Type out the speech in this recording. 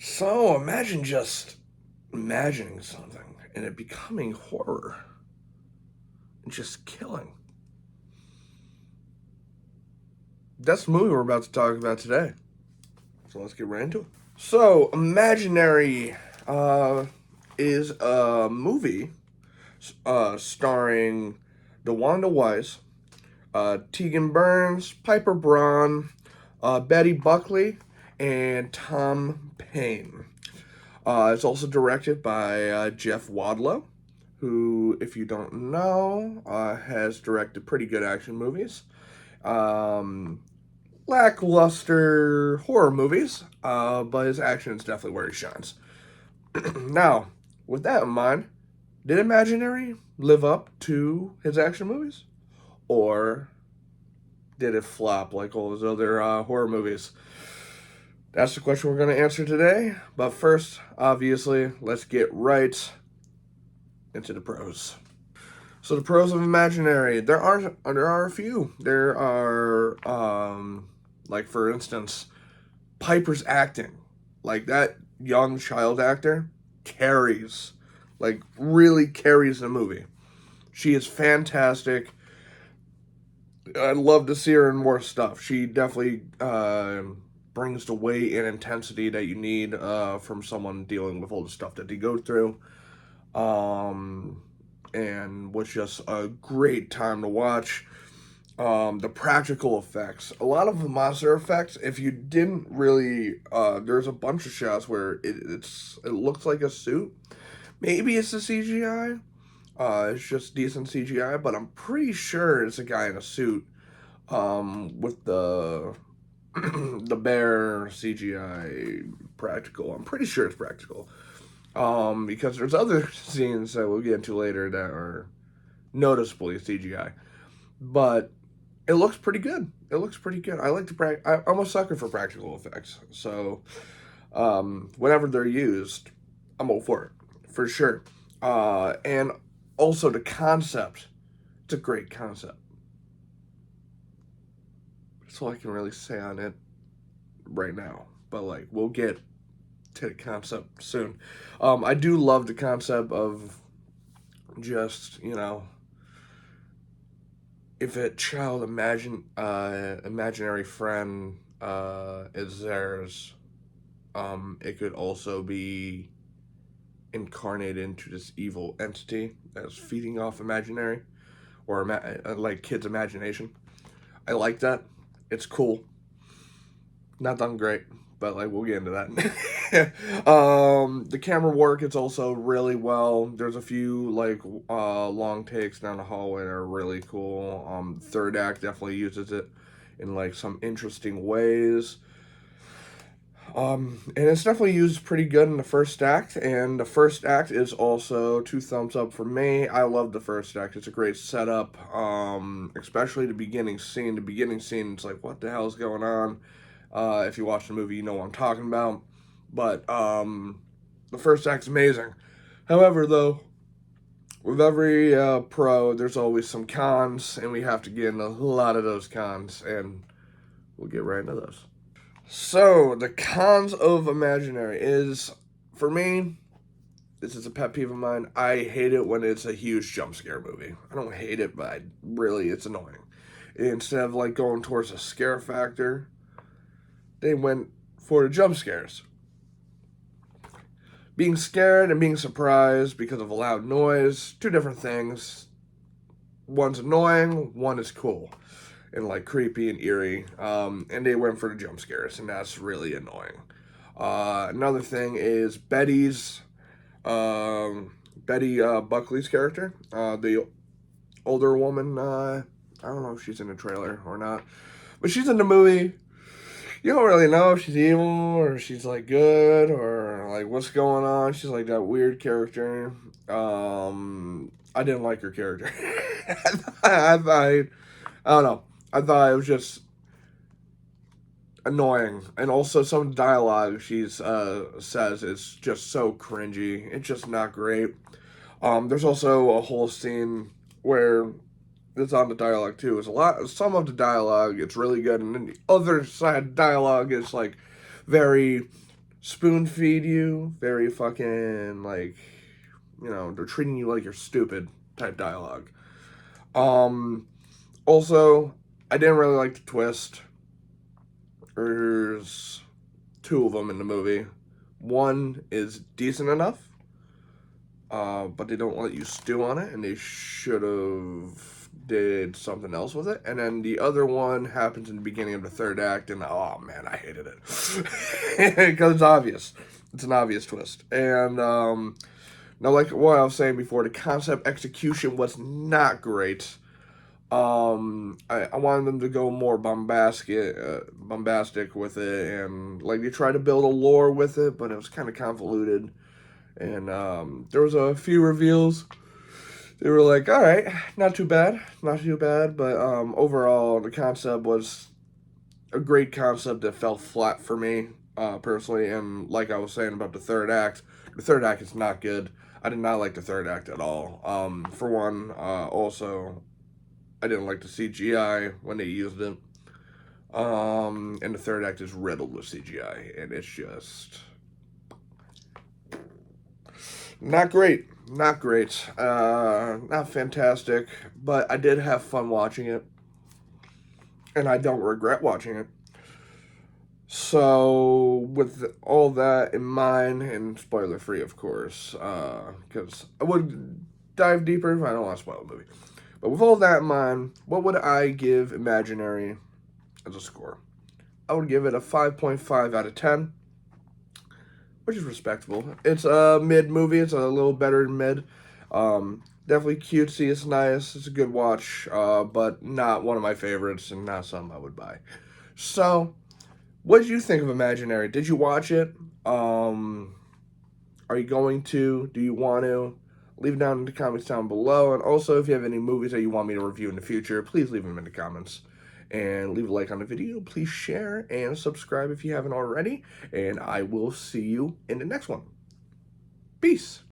So imagine just imagining something and it becoming horror and just killing. That's the movie we're about to talk about today. So let's get right into it. So, Imaginary uh, is a movie starring DeWanda Wise, Tegan Burns, Piper Braun, Betty Buckley, and Tom Payne. It's also directed by Jeff Wadlow, who, if you don't know, has directed pretty good action movies. Um, Lackluster horror movies, but his action is definitely where he shines. Now, with that in mind, did Imaginary live up to his action movies? Or did it flop like all his other horror movies? That's the question we're going to answer today. But first, obviously, let's get right into the pros. So the pros of Imaginary, there are a few. There are like for instance, Piper's acting. Like that young child actor carries, like really carries the movie. She is fantastic. I'd love to see her in more stuff. She definitely brings the weight and intensity that you need from someone dealing with all the stuff that they go through. Um, and was just a great time to watch. The practical effects, a lot of the monster effects. If you didn't really, there's a bunch of shots where it looks like a suit. Maybe it's a CGI. It's just decent CGI, but I'm pretty sure it's a guy in a suit. With the the bear CGI practical. I'm pretty sure it's practical. Because there's other scenes that we'll get into later that are noticeably CGI, but it looks pretty good. It looks pretty good. I like to I'm a sucker for practical effects, so whenever they're used, I'm all for it for sure. And also the concept. It's a great concept. That's all I can really say on it right now. But like, we'll get to the concept soon. I do love the concept of just if a child imaginary friend is theirs, it could also be incarnated into this evil entity that's feeding off imaginary or like kids' imagination. I like that. It's cool. Not done great, but like we'll get into that. The camera work is also really well. There's a few like long takes down the hallway that are really cool. Third act definitely uses it in like some interesting ways. And it's definitely used pretty good in the first act, and the first act is also two thumbs up for me. I love the first act. It's a great setup, especially the beginning scene. The beginning scene, it's like, what the hell is going on? If you watch the movie, you know what I'm talking about. But the first act's amazing. However, though, with every pro, there's always some cons, and we have to get into a lot of those cons, and we'll get right into those. So, the cons of Imaginary is, for me, this is a pet peeve of mine. I hate it when it's a huge jump scare movie. I don't hate it, but it's annoying. Instead of like going towards a scare factor, they went for the jump scares. Being scared and being surprised because of a loud noise, two different things. One's annoying, one is cool and like creepy and eerie. And they went for the jump scares, and that's really annoying. Another thing is Betty Buckley's character, the older woman. I don't know if she's in the trailer or not, but she's in the movie. You don't really know if she's evil or she's like good or like what's going on. She's like that weird character. I didn't like her character. I don't know. I thought it was just annoying, and also some dialogue she's says is just so cringy. It's just not great. There's also a whole scene where it's on the dialogue too. It's a lot. Some of the dialogue it's really good, and then the other side dialogue is like very spoon feed you, very fucking like, they're treating you like you're stupid type dialogue. Um, Also, I didn't really like the twist. There's two of them in the movie. One is decent enough, but they don't let you stew on it, and they should have did something else with it. And then the other one happens in the beginning of the third act, and oh man, I hated it because it's obvious. It's an obvious twist, and now like what I was saying before, the concept execution was not great. I wanted them to go more bombastic with it, and like they tried to build a lore with it, but it was kind of convoluted. And there was a few reveals. They were like, all right, not too bad, not too bad. But overall, the concept was a great concept that fell flat for me personally. And like I was saying about the third act is not good. I did not like the third act at all. For one, also I didn't like the CGI when they used it. And the third act is riddled with CGI, and it's just not great. Not great. Not fantastic, but I did have fun watching it, and I don't regret watching it. So, with all that in mind, and spoiler free, of course, because I would dive deeper if I don't want to spoil the movie. But with all that in mind, what would I give Imaginary as a score? I would give it a 5.5 out of 10, which is respectable. It's a mid movie. It's a little better than mid. Definitely cutesy. It's nice. It's a good watch, but not one of my favorites and not something I would buy. So, what did you think of Imaginary? Did you watch it? Are you going to? Do you want to? Leave it down in the comments down below. And also, if you have any movies that you want me to review in the future, please leave them in the comments. And leave a like on the video. Please share and subscribe if you haven't already. And I will see you in the next one. Peace.